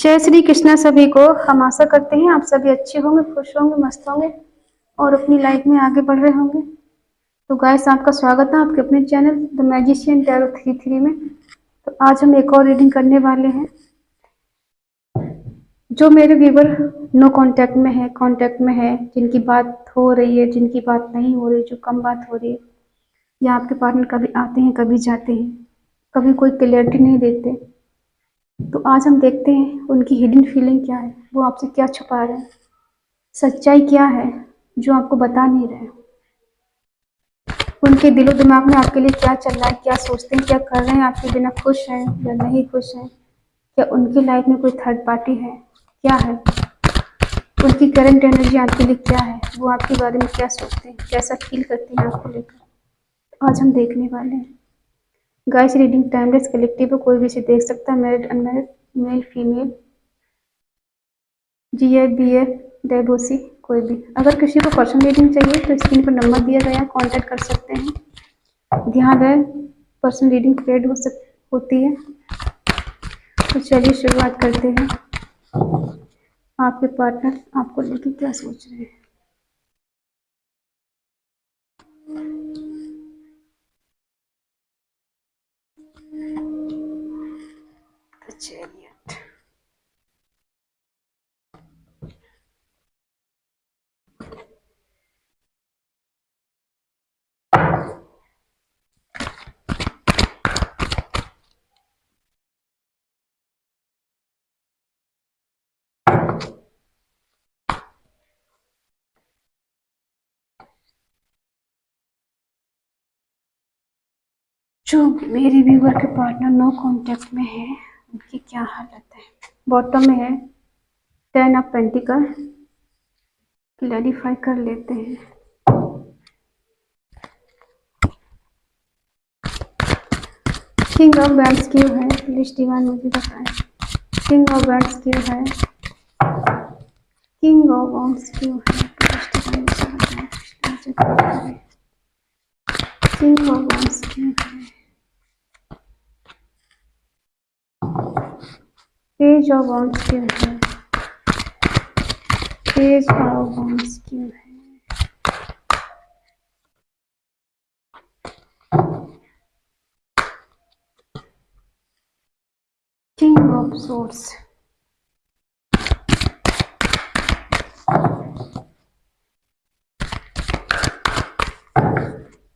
जय श्री कृष्णा सभी को। हम आशा करते हैं आप सभी अच्छे होंगे, खुश होंगे, मस्त होंगे और अपनी लाइफ में आगे बढ़ रहे होंगे। तो गाइस, आपका स्वागत है आपके अपने चैनल द मैजिशियन टैरो 33 में। तो आज हम एक और रीडिंग करने वाले हैं। जो मेरे व्यूवर नो कांटेक्ट में है, कांटेक्ट में है, जिनकी बात हो रही है, जिनकी बात नहीं हो रही, जो कम बात हो रही है, या आपके पार्टनर कभी आते हैं कभी जाते हैं, कभी कोई क्लियरिटी नहीं देते, तो आज हम देखते हैं उनकी हिडन फीलिंग क्या है, वो आपसे क्या छुपा रहे हैं, सच्चाई क्या है जो आपको बता नहीं रहे, उनके दिलो दिमाग में आपके लिए क्या चल रहा है, क्या सोचते हैं, क्या कर रहे हैं, आपके बिना खुश हैं या नहीं खुश हैं, क्या उनकी लाइफ में कोई थर्ड पार्टी है, क्या है उनकी करंट एनर्जी आपके लिए, क्या है वो आपके बारे में क्या सोचते हैं, कैसा फील करते हैं आपको लेकर, आज हम देखने वाले हैं। गाइस, रीडिंग टाइमलेस कलेक्टिव है, कोई भी इसे देख सकता है, married unmarried, male female, GF BF डेबोसी, कोई भी। अगर किसी को पर्सनल रीडिंग चाहिए तो स्क्रीन पर नंबर दिया गया है, कांटेक्ट कर सकते हैं। ध्यान रहे, पर्सनल रीडिंग पेड होती है। तो चलिए शुरुआत करते हैं। आपके पार्टनर आपको लेके क्या सोच रहे हैं। तो चलिए, जो मेरे व्यूवर के पार्टनर नो कांटेक्ट में है उनकी क्या हालत है। बॉटम में है 10 ऑफ पेंटिकल, क्लैरिफाई कर लेते हैं। किंग ऑफ वैंड्स क्यों है, प्लीज डिवाइन मुझे बताएं। किंग ऑफ वैंड्स क्यों है, किंग ऑफ वैंड्स क्यों है, प्लीज डिवाइन मुझे बताएं। किंग ऑफ वैंड्स क्यों है, पेज ऑफ वैंड्स क्यों है, पेज ऑफ वैंड्स क्यों है, किंग ऑफ सोर्स,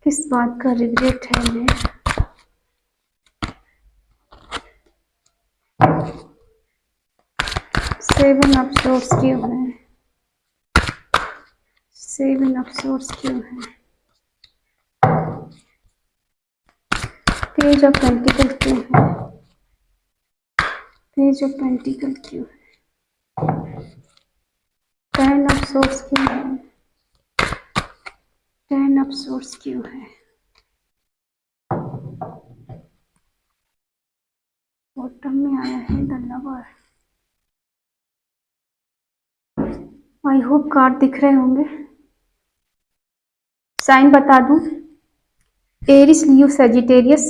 किस बात का रिग्रेट है इन्हें। सेवन ऑफ सोर्स क्यों है, सेवन ऑफ सोर्स क्यों है, पेज ऑफ पेंटिकल क्यों है, पेज ऑफ पेंटिकल क्यों है, टेन ऑफ सोर्स क्यों है, टेन ऑफ सोर्स क्यों है, बॉटम में आया है the lover. I hope card दिख रहे होंगे। साइन बता दूं, एरिस लियो सजिटेरियस,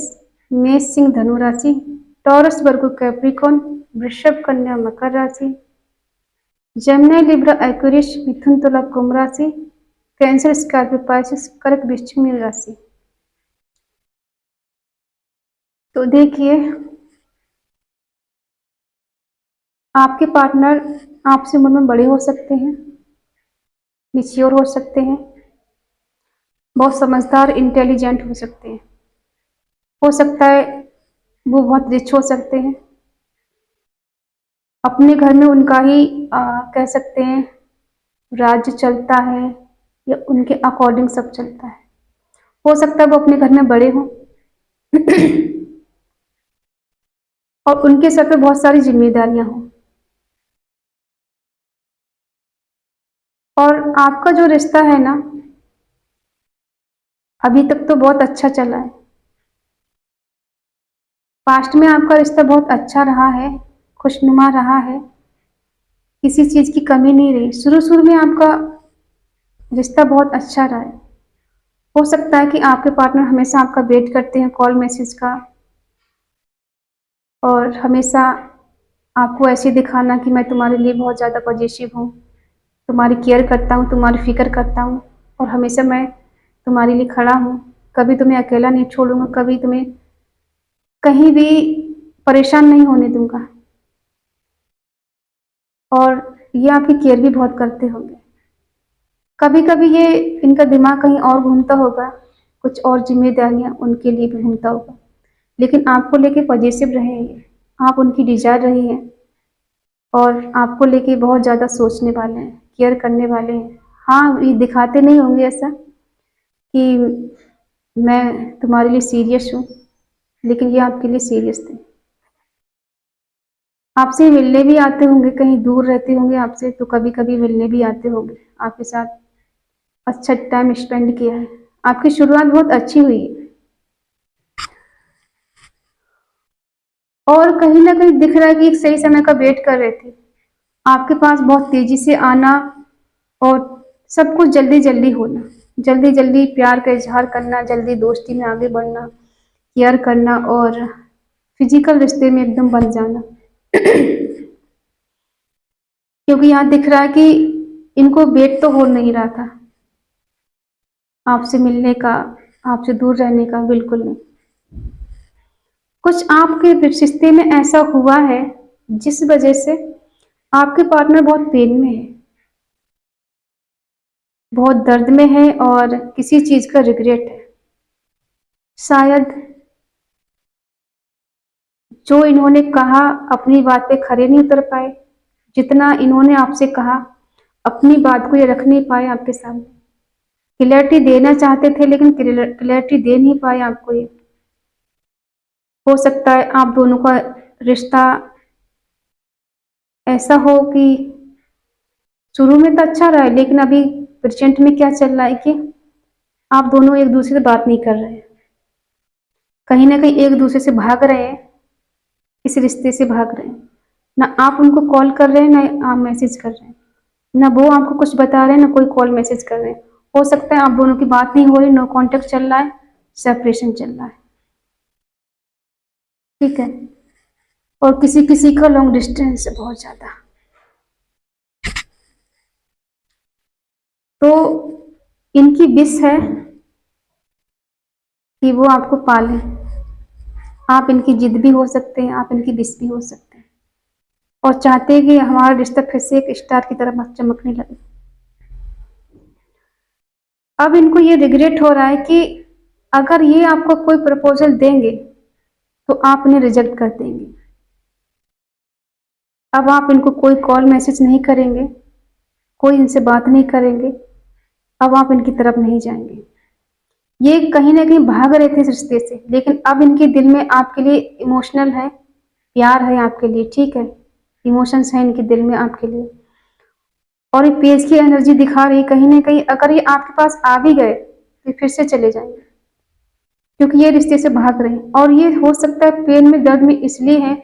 मेष सिंह धनु राशि, टॉरस वर्गो कैप्रिकॉन, वृषभ कन्या मकर राशि, जमुना लिब्रा एक्वेरियस मिथुन तुला कुंभ राशि, कैंसर स्कॉर्पियो पाइसेस कर्क वृश्चिक मीन राशि। तो देखिए, आपके पार्टनर आपसे उम्र में बड़े हो सकते हैं, मैच्योर हो सकते हैं, बहुत समझदार इंटेलिजेंट हो सकते हैं, हो सकता है वो बहुत रिच हो सकते हैं, अपने घर में उनका ही कह सकते हैं राज्य चलता है या उनके अकॉर्डिंग सब चलता है। हो सकता है वो अपने घर में बड़े हों और उनके सर पे बहुत सारी जिम्मेदारियां हों, और आपका जो रिश्ता है ना, अभी तक तो बहुत अच्छा चला है। पास्ट में आपका रिश्ता बहुत अच्छा रहा है, खुशनुमा रहा है, किसी चीज की कमी नहीं रही। शुरू शुरू में आपका रिश्ता बहुत अच्छा रहा है। हो सकता है कि आपके पार्टनर हमेशा आपका वेट करते हैं कॉल मैसेज का, और हमेशा आपको ऐसे दिखाना कि मैं तुम्हारे लिए बहुत ज़्यादा पॉजिटिव हूँ, तुम्हारी केयर करता हूँ, तुम्हारी फ़िक्र करता हूँ और हमेशा मैं तुम्हारे लिए खड़ा हूँ। कभी तुम्हें अकेला नहीं छोड़ूँगा, कभी तुम्हें कहीं भी परेशान नहीं होने दूँगा। और ये आपकी केयर भी बहुत करते होंगे। कभी-कभी ये इनका दिमाग कहीं और घूमता होगा, कुछ और ज़िम्मेदारियाँ उनके लिए भी घूमता होगा, लेकिन आपको लेके पॉजिटिव रहे हैं ये, आप उनकी डिज़ायर रहे हैं और आपको लेके बहुत ज़्यादा सोचने वाले हैं, केयर करने वाले हैं। हाँ, ये दिखाते नहीं होंगे ऐसा कि मैं तुम्हारे लिए सीरियस हूँ, लेकिन ये आपके लिए सीरियस थे। आपसे मिलने भी आते होंगे, कहीं दूर रहते होंगे आपसे तो कभी-कभी मिलने भी आते होंगे, आपके साथ अच्छा टाइम स्पेंड किया है। आपकी शुरुआत बहुत अच्छी हुई है और कहीं न कहीं दिख रहा है कि एक सही समय का वेट कर रहे थे। आपके पास बहुत तेज़ी से आना और सब कुछ जल्दी-जल्दी होना, जल्दी-जल्दी प्यार का इज़हार करना, जल्दी दोस्ती में आगे बढ़ना, केयर करना और फिज़िकल रिश्ते में एकदम बन जाना। क्योंकि यहाँ दिख रहा है कि इनको वेट तो हो नहीं रहा था, आपसे मिलने का, आपसे दूर रहने का, बिल्कुल नहीं। कुछ आपके रिश्ते में ऐसा हुआ है, जिस वजह से आपके पार्टनर बहुत पेन में है, बहुत दर्द में है और किसी चीज़ का रिग्रेट है। शायद जो इन्होंने कहा अपनी बात पे खरे नहीं उतर पाए, जितना इन्होंने आपसे कहा अपनी बात को ये रख नहीं पाए आपके सामने। क्लैरिटी देना चाहते थे लेकिन क्लैरिटी दे नहीं पाए आपको ये। हो सकता है आप दोनों का रिश्ता ऐसा हो कि शुरू में तो अच्छा रहा है लेकिन अभी प्रेजेंट में क्या चल रहा है कि आप दोनों एक दूसरे से बात नहीं कर रहे हैं, कहीं ना कहीं एक दूसरे से भाग रहे हैं, इस रिश्ते से भाग रहे हैं। ना आप उनको कॉल कर रहे हैं ना आप मैसेज कर रहे हैं, ना वो आपको कुछ बता रहे हैं ना कोई कॉल मैसेज कर रहे हैं। हो सकता है आप दोनों की बात नहीं हो रही, नो कांटेक्ट चल रहा है, सेपरेशन चल रहा है, ठीक है। और किसी किसी का लॉन्ग डिस्टेंस है बहुत ज़्यादा। तो इनकी विश है कि वो आपको पालें। आप इनकी जिद भी हो सकते हैं, आप इनकी विश भी हो सकते हैं और चाहते हैं कि हमारा रिश्ता फिर से एक स्टार की तरह चमकने लगे। अब इनको ये रिग्रेट हो रहा है कि अगर ये आपको कोई प्रपोजल देंगे तो आप इन्हें रिजेक्ट कर देंगे। अब आप इनको कोई कॉल मैसेज नहीं करेंगे, कोई इनसे बात नहीं करेंगे, अब आप इनकी तरफ नहीं जाएंगे। ये कहीं ना कहीं भाग रहे थे इस रिश्ते से, लेकिन अब इनके दिल में आपके लिए इमोशनल है, प्यार है आपके लिए, ठीक है। इमोशंस है इनके दिल में आपके लिए और ये पेज की एनर्जी दिखा रही है कहीं ना कहीं अगर ये आपके पास आ भी गए तो फिर से चले जाएंगे क्योंकि ये रिश्ते से भाग रहे हैं। और ये हो सकता है पेन में दर्द में इसलिए है,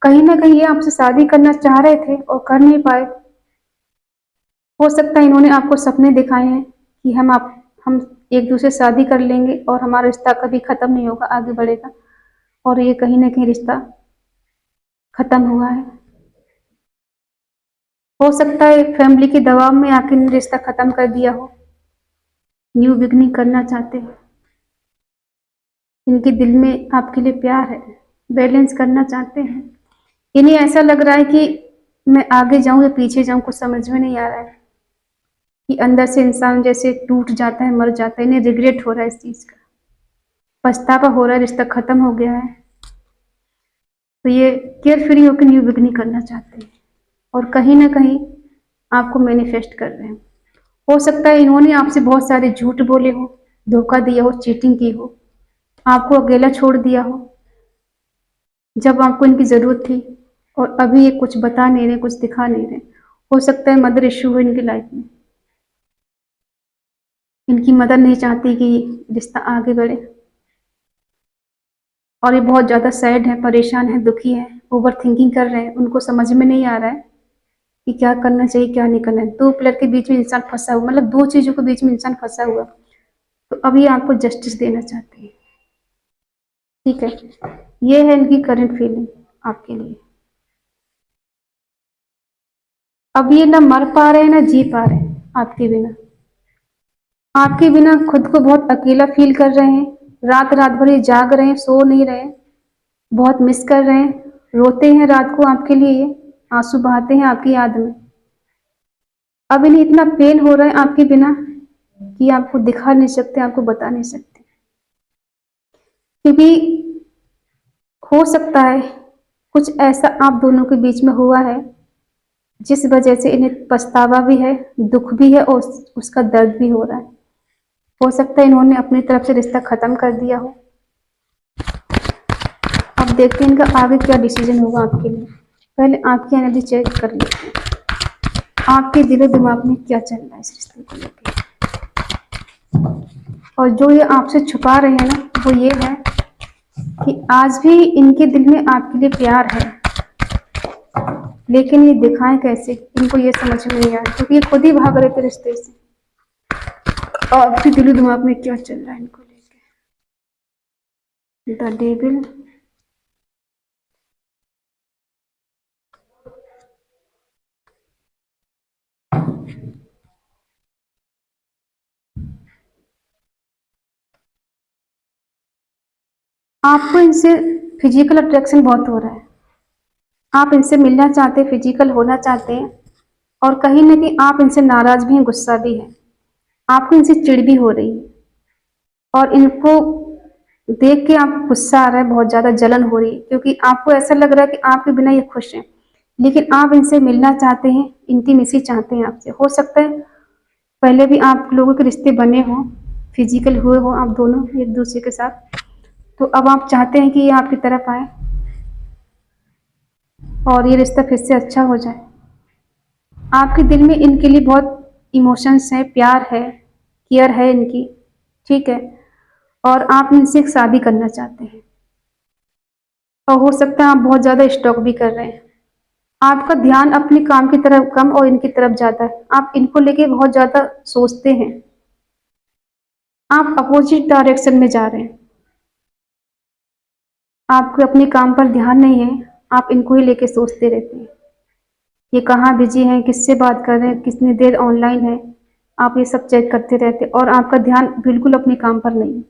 कहीं ना कहीं ये आपसे शादी करना चाह रहे थे और कर नहीं पाए। हो सकता है इन्होंने आपको सपने दिखाए हैं कि हम एक दूसरे से शादी कर लेंगे और हमारा रिश्ता कभी खत्म नहीं होगा, आगे बढ़ेगा, और ये कहीं ना कहीं रिश्ता खत्म हुआ है। हो सकता है फैमिली के दबाव में आखिर ने रिश्ता खत्म कर दिया हो, न्यू बिगनिंग करना चाहते हो, इनके दिल में आपके लिए प्यार है, बैलेंस करना चाहते हैं। इन्हें ऐसा लग रहा है कि मैं आगे जाऊं या पीछे जाऊं, कुछ समझ में नहीं आ रहा है कि अंदर से इंसान जैसे टूट जाता है, मर जाता है। इन्हें रिग्रेट हो रहा है इस चीज़ का, पछतावा हो रहा है, रिश्ता खत्म हो गया है। तो ये केयर फ्री होकर न्यू बिगनिंग करना चाहते हैं और कहीं ना कहीं आपको मैनिफेस्ट कर रहे हैं। हो सकता है इन्होंने आपसे बहुत सारे झूठ बोले हो, धोखा दिया हो, चीटिंग की हो, आपको अकेला छोड़ दिया हो जब आपको इनकी ज़रूरत थी, और अभी ये कुछ बता नहीं रहे, कुछ दिखा नहीं रहे। हो सकता है मदर इश्यू हो इनकी लाइफ में, इनकी मदर नहीं चाहती कि रिश्ता आगे बढ़े और ये बहुत ज़्यादा सैड है, परेशान है, दुखी है, ओवर थिंकिंग कर रहे हैं। उनको समझ में नहीं आ रहा है कि क्या करना चाहिए क्या नहीं करना है। दो पिलर के बीच में इंसान फंसा हुआ, मतलब दो चीज़ों के बीच में इंसान फंसा हुआ। तो अब ये आपको जस्टिस देना चाहते हैं, ठीक है। ये है इनकी करंट फीलिंग आपके लिए। अब ये ना मर पा रहे हैं ना जी पा रहे हैं आपके बिना। आपके बिना खुद को बहुत अकेला फील कर रहे हैं, रात रात भर ये जाग रहे हैं, सो नहीं रहे, बहुत मिस कर रहे हैं, रोते हैं रात को आपके लिए, ये आंसू बहाते हैं आपकी याद में। अब इन्हें इतना पेन हो रहा है आपके बिना कि आपको दिखा नहीं सकते, आपको बता नहीं सकते, क्योंकि हो सकता है कुछ ऐसा आप दोनों के बीच में हुआ है जिस वजह से इन्हें पछतावा भी है, दुख भी है और उसका दर्द भी हो रहा है। हो सकता है इन्होंने अपनी तरफ से रिश्ता खत्म कर दिया हो। अब देखते हैं इनका आगे क्या डिसीजन होगा आपके लिए। पहले आपकी एनर्जी चेक कर लेते हैं, आपके दिलो दिमाग में क्या चल रहा है इस रिश्ते को लेकर। और जो ये आपसे छुपा रहे हैं ना, वो ये है कि आज भी इनके दिल में आपके लिए प्यार है, लेकिन ये दिखाएं कैसे, इनको ये समझ में नहीं आया, क्योंकि ये खुद ही भाग रहे थे रिश्ते से। और आपके दिलो दिमाग में क्या चल रहा है इनको लेके। द डेविल, आपको इनसे फिजिकल अट्रैक्शन बहुत हो रहा है, आप इनसे मिलना चाहते हैं, फिजिकल होना चाहते हैं, और कहीं ना कहीं आप इनसे नाराज भी हैं, गुस्सा भी है, आपको इनसे चिढ़ भी हो रही है, और इनको देख के आपको गुस्सा आ रहा है, बहुत ज्यादा जलन हो रही है, क्योंकि आपको ऐसा लग रहा है कि आपके बिना ये खुश हैं, लेकिन आप इनसे मिलना चाहते हैं, इंटीमेसी चाहते हैं आपसे। हो सकता है पहले भी आप लोगों के रिश्ते बने हों, फिजिकल हुए हो आप दोनों एक दूसरे के साथ, तो अब आप चाहते हैं कि ये आपकी तरफ आए और ये रिश्ता फिर से अच्छा हो जाए। आपके दिल में इनके लिए बहुत इमोशंस है, प्यार है, केयर है इनकी, ठीक है, और आप इनसे एक शादी करना चाहते हैं, और हो सकता है आप बहुत ज़्यादा स्टॉक भी कर रहे हैं। आपका ध्यान अपने काम की तरफ कम और इनकी तरफ जाता है, आप इनको लेके बहुत ज़्यादा सोचते हैं, आप अपोजिट डायरेक्शन में जा रहे हैं, आपको अपने काम पर ध्यान नहीं है, आप इनको ही लेके सोचते रहते हैं, ये कहाँ बिजी हैं, किससे बात कर रहे हैं, कितनी देर ऑनलाइन है, आप ये सब चेक करते रहते हैं, और आपका ध्यान बिल्कुल अपने काम पर नहीं है।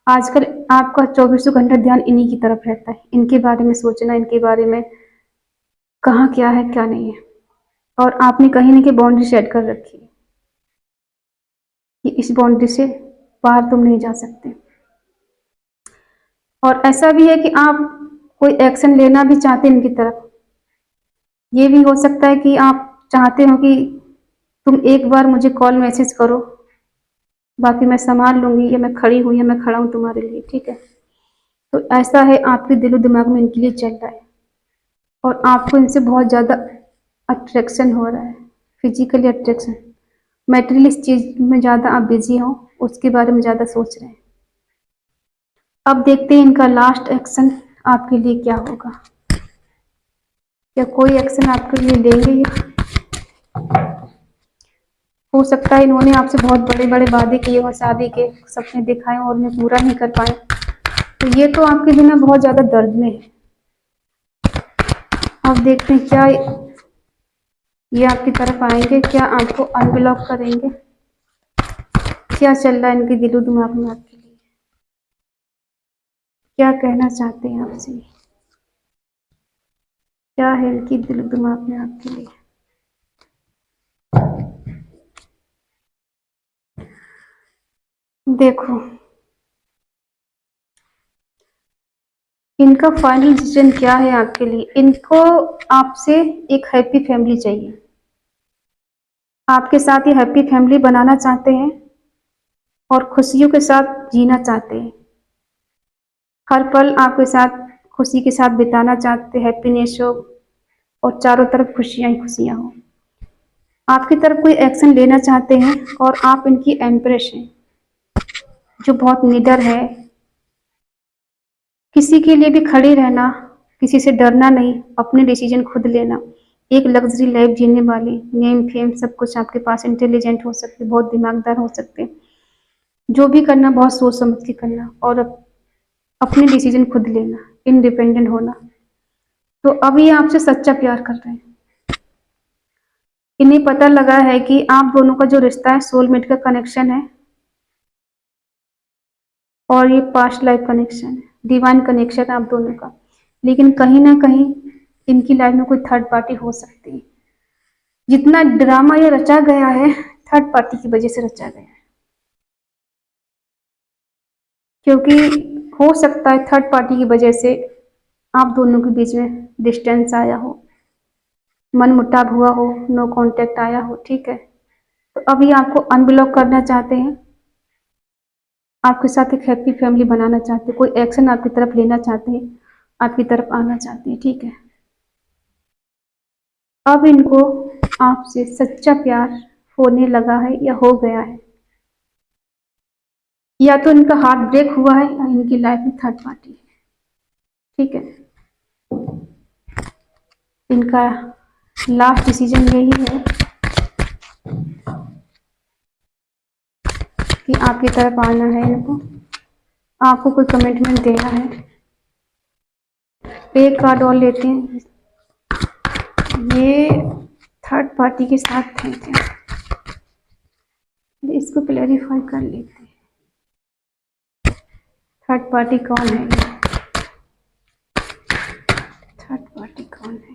आजकल आपका 24 घंटा ध्यान इन्हीं की तरफ रहता है, इनके बारे में सोचना, इनके बारे में कहाँ क्या है क्या नहीं है, और आपने कहीं ना कहीं बाउंड्री सेट कर रखी है कि इस बाउंड्री से बाहर तुम नहीं जा सकते। और ऐसा भी है कि आप कोई एक्शन लेना भी चाहते हैं इनकी तरफ, ये भी हो सकता है कि आप चाहते हो कि तुम एक बार मुझे कॉल मैसेज करो, बाकी मैं संभाल लूंगी, या मैं खड़ी हूँ या मैं खड़ा हूँ तुम्हारे लिए, ठीक है। तो ऐसा है आपके दिलो दिमाग में इनके लिए चल रहा है, और आपको इनसे बहुत ज़्यादा अट्रैक्शन हो रहा है, फिजिकली अट्रैक्शन, मेटेरियलिस्ट चीज में ज़्यादा आप बिजी हो, उसके बारे में ज़्यादा सोच रहे हैं। अब देखते हैं इनका लास्ट एक्शन आपके लिए क्या होगा, क्या कोई एक्शन आपके लिए लेंगे ये। हो सकता है इन्होंने आपसे बहुत बड़े बड़े वादे किए हो, शादी के सपने दिखाए और उन्हें पूरा नहीं कर पाए, तो ये तो आपके बिना बहुत ज़्यादा दर्द में है। अब देखते हैं क्या ये आपकी तरफ आएंगे, क्या आपको अनब्लॉक करेंगे, क्या चल रहा है इनके दिलो दिमाग में आपके लिए, क्या कहना चाहते हैं आपसे, क्या है इनकी दिलो दिमाग में आपके लिए। देखो, इनका फाइनल डिसीजन क्या है आपके लिए, इनको आपसे एक हैप्पी फैमिली चाहिए, आपके साथ ये हैप्पी फैमिली बनाना चाहते हैं और खुशियों के साथ जीना चाहते हैं, हर पल आपके साथ खुशी के साथ बिताना चाहते हैं, हैप्पीनेस हो और चारों तरफ खुशियां ही खुशियां हो। आपकी तरफ कोई एक्शन लेना चाहते हैं, और आप इनकी एम्प्रेस हैं जो बहुत निडर है, किसी के लिए भी खड़े रहना, किसी से डरना नहीं, अपने डिसीजन खुद लेना, एक लग्जरी लाइफ जीने वाली, नेम फेम सब कुछ आपके पास, इंटेलिजेंट हो सकते, बहुत दिमागदार हो सकते, जो भी करना बहुत सोच समझ के करना, और अपने डिसीजन खुद लेना, इंडिपेंडेंट होना। तो अभी आपसे सच्चा प्यार कर रहे हैं, इन्हें पता लगा है कि आप दोनों का जो रिश्ता है सोलमेट का कनेक्शन है और ये पास्ट लाइफ कनेक्शन है, डिवाइन कनेक्शन है आप दोनों का। लेकिन कहीं ना कहीं इनकी लाइफ में कोई थर्ड पार्टी हो सकती है। जितना ड्रामा ये रचा गया है थर्ड पार्टी की वजह से रचा गया है, क्योंकि हो सकता है थर्ड पार्टी की वजह से आप दोनों के बीच में डिस्टेंस आया हो, मन मुटाव हुआ हो, नो कांटेक्ट आया हो। ठीक है, तो अभी आपको अनब्लॉक करना चाहते हैं, आपके साथ एक हैप्पी फैमिली बनाना चाहते हैं, कोई एक्शन आपकी तरफ लेना चाहते हैं, आपकी तरफ आना चाहते हैं। ठीक है, अब इनको आपसे सच्चा प्यार होने लगा है या हो गया है, या तो इनका हार्ट ब्रेक हुआ है या इनकी लाइफ में थर्ड पार्टी है। ठीक है, इनका लास्ट डिसीजन यही है कि आपकी तरफ आना है, इनको आपको कोई कमिटमेंट देना है। एक कार्ड और लेते हैं, ये थर्ड पार्टी के साथ है क्या, इसको क्लैरिफाई कर लेते हैं। थर्ड पार्टी कौन है, थर्ड पार्टी कौन है?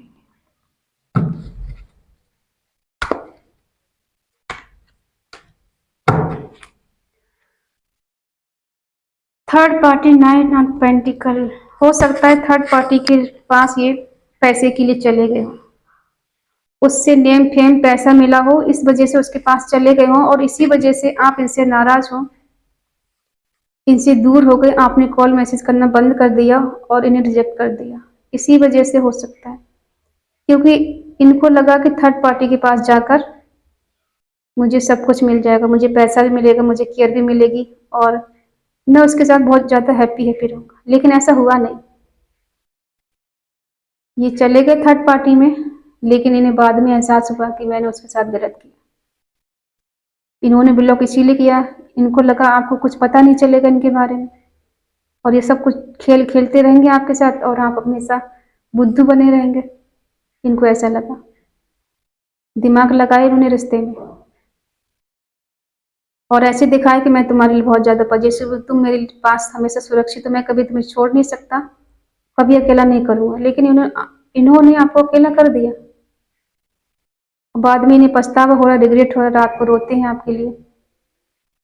Third party nine of pentacle. हो सकता है थर्ड पार्टी के पास ये पैसे के लिए चले गए हो, उससे नेम फेम पैसा मिला हो, इस वजह से उसके पास चले गए हो और इसी वजह से आप इनसे नाराज हो, इनसे दूर हो गए, आपने कॉल मैसेज करना बंद कर दिया और इन्हें रिजेक्ट कर दिया। इसी वजह से हो सकता है, क्योंकि इनको लगा कि थर्ड पार्टी के पास जाकर मुझे सब कुछ मिल जाएगा, मुझे पैसा भी मिलेगा, मुझे केयर भी मिलेगी और मैं उसके साथ बहुत ज़्यादा हैप्पी रहूँगा। लेकिन ऐसा हुआ नहीं, ये चले गए थर्ड पार्टी में, लेकिन इन्हें बाद में एहसास हुआ कि मैंने उसके साथ गलत किया। इन्होंने ब्लॉक इसीलिए किया, इनको लगा आपको कुछ पता नहीं चलेगा इनके बारे में और ये सब कुछ खेल खेलते रहेंगे आपके साथ और आप हमेशा बुद्धू बने रहेंगे। इनको ऐसा लगा, दिमाग लगाए उन्होंने रिश्ते में और ऐसे दिखाया कि मैं तुम्हारे लिए बहुत ज़्यादा पॉजिटिव हूँ, तुम मेरे पास हमेशा सुरक्षित हो, मैं कभी तुम्हें छोड़ नहीं सकता, कभी अकेला नहीं करूँगा। लेकिन इन्होंने आपको अकेला कर दिया। बाद में इन्हें पछतावा हो रहा, रिग्रेट हो रहा, रात को रोते हैं आपके लिए,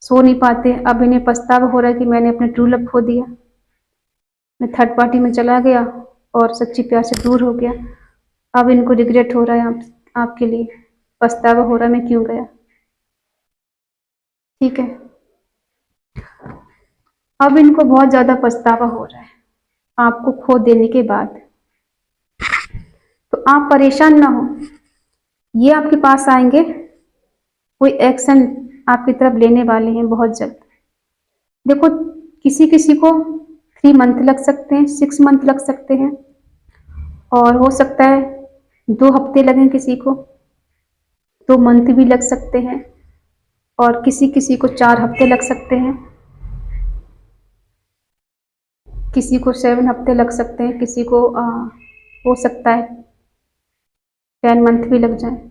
सो नहीं पाते। अब इन्हें पछतावा हो रहा है कि मैंने अपने ट्रू लव खो दिया, मैं थर्ड पार्टी में चला गया और सच्ची प्यार से दूर हो गया। अब इनको रिग्रेट हो रहा है, आपके लिए पछतावा हो रहा है मैं क्यों गया। ठीक है, अब इनको बहुत ज़्यादा पछतावा हो रहा है आपको खो देने के बाद। तो आप परेशान ना हो, ये आपके पास आएंगे, कोई एक्शन आपकी तरफ लेने वाले हैं बहुत जल्द। देखो, किसी किसी को 3 मंथ लग सकते हैं, 6 मंथ लग सकते हैं और हो सकता है 2 हफ्ते लगें, किसी को 2 मंथ भी लग सकते हैं और किसी किसी को 4 हफ्ते लग सकते हैं, किसी को 7 हफ्ते लग सकते हैं, किसी को हो सकता है 10 मंथ भी लग जाए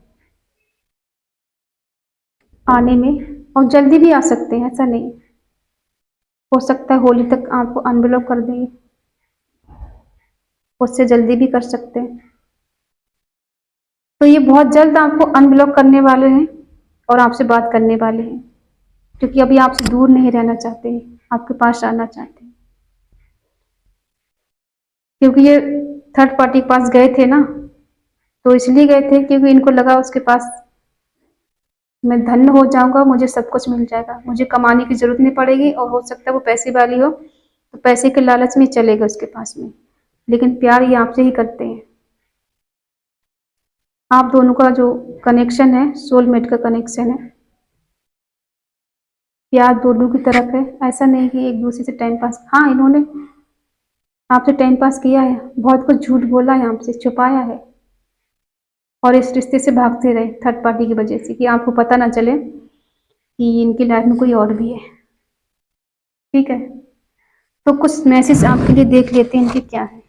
आने में और जल्दी भी आ सकते हैं, ऐसा नहीं। हो सकता है होली तक आपको अनब्लॉक कर देंगे, उससे जल्दी भी कर सकते हैं। तो ये बहुत जल्द आपको अनब्लॉक करने वाले हैं और आपसे बात करने वाले हैं, क्योंकि अभी आपसे दूर नहीं रहना चाहते हैं, आपके पास आना चाहते हैं। क्योंकि ये थर्ड पार्टी के पास गए थे ना, तो इसलिए गए थे क्योंकि इनको लगा उसके पास मैं धन्य हो जाऊंगा, मुझे सब कुछ मिल जाएगा, मुझे कमाने की जरूरत नहीं पड़ेगी और हो सकता है वो पैसे वाली हो तो पैसे के लालच में चलेगा उसके पास में। लेकिन प्यार ये आपसे ही करते हैं। आप दोनों का जो कनेक्शन है सोलमेट का कनेक्शन है, प्यार दोनों की तरफ है, ऐसा नहीं कि एक दूसरे से टाइम पास। हाँ, इन्होंने आपसे टाइम पास किया है, बहुत कुछ झूठ बोला है, आपसे छुपाया है और इस रिश्ते से भागते रहे थर्ड पार्टी की वजह से कि आपको पता ना चले कि इनकी लाइफ में कोई और भी है। ठीक है, तो कुछ मैसेज आपके लिए देख लेते हैं इनके क्या है।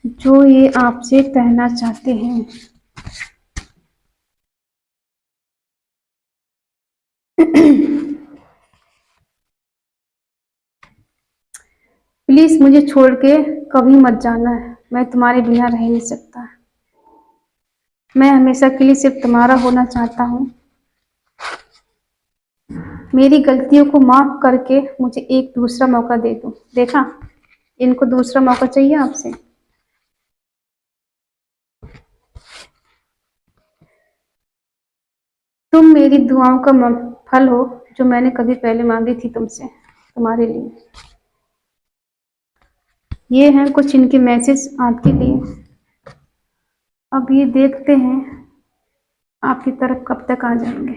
जो ये आपसे कहना चाहते हैं। प्लीज मुझे छोड़ के कभी मत जाना है, मैं तुम्हारे बिना रह नहीं सकता। मैं हमेशा के लिए सिर्फ तुम्हारा होना चाहता हूँ। मेरी गलतियों को माफ करके मुझे एक दूसरा मौका दे दो। देखा, इनको दूसरा मौका चाहिए आपसे। तुम मेरी दुआओं का फल हो, जो मैंने कभी पहले मांगी थी तुमसे, तुम्हारे लिए। ये हैं कुछ इनके मैसेज आपके लिए। अब ये देखते हैं आपकी तरफ कब तक आ जाएंगे।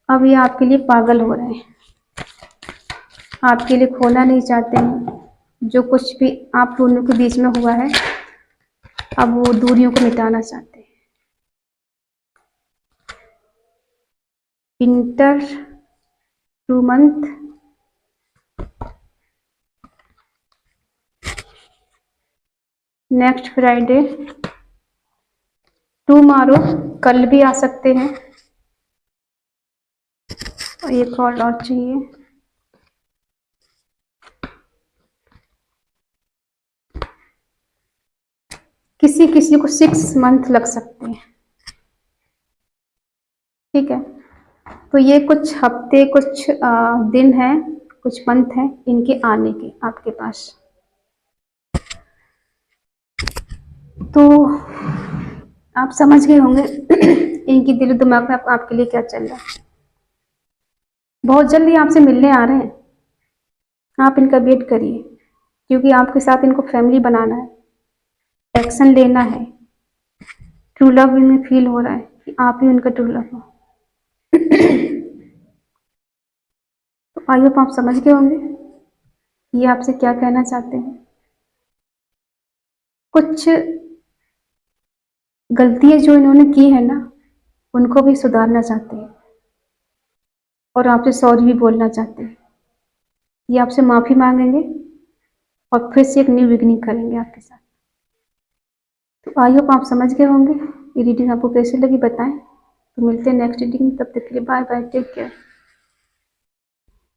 अब ये आपके लिए पागल हो रहे हैं, आपके लिए खोना नहीं चाहते हैं। जो कुछ भी आप दोनों के बीच में हुआ है, अब वो दूरियों को मिटाना चाहते हैं। Inter 2 month, next Friday, tomorrow, कल भी आ सकते हैं। और एक और चाहिए। किसी किसी को 6 मंथ लग सकते हैं। ठीक है, तो ये कुछ हफ्ते, कुछ दिन हैं, कुछ मंथ हैं इनके आने के आपके पास। तो आप समझ गए होंगे इनकी दिल दिमाग में आपके लिए क्या चल रहा है। बहुत जल्दी आपसे मिलने आ रहे हैं, आप इनका वेट करिए, क्योंकि आपके साथ इनको फैमिली बनाना है, एक्शन लेना है। ट्रू लव इनमें फील हो रहा है कि आप ही उनका ट्रू लव हो। तो आई होप आप समझ गए होंगे ये आपसे क्या कहना चाहते हैं। कुछ गलतियां जो इन्होंने की है ना, उनको भी सुधारना चाहते हैं और आपसे सॉरी भी बोलना चाहते हैं। ये आपसे माफी मांगेंगे और फिर से एक न्यू बिगिनिंग करेंगे आपके साथ। तो आई होप आप समझ गए होंगे। ये रीडिंग आपको कैसी लगी बताएं। तो मिलते हैं नेक्स्ट रीडिंग, तब तक के लिए बाय बाय, टेक केयर।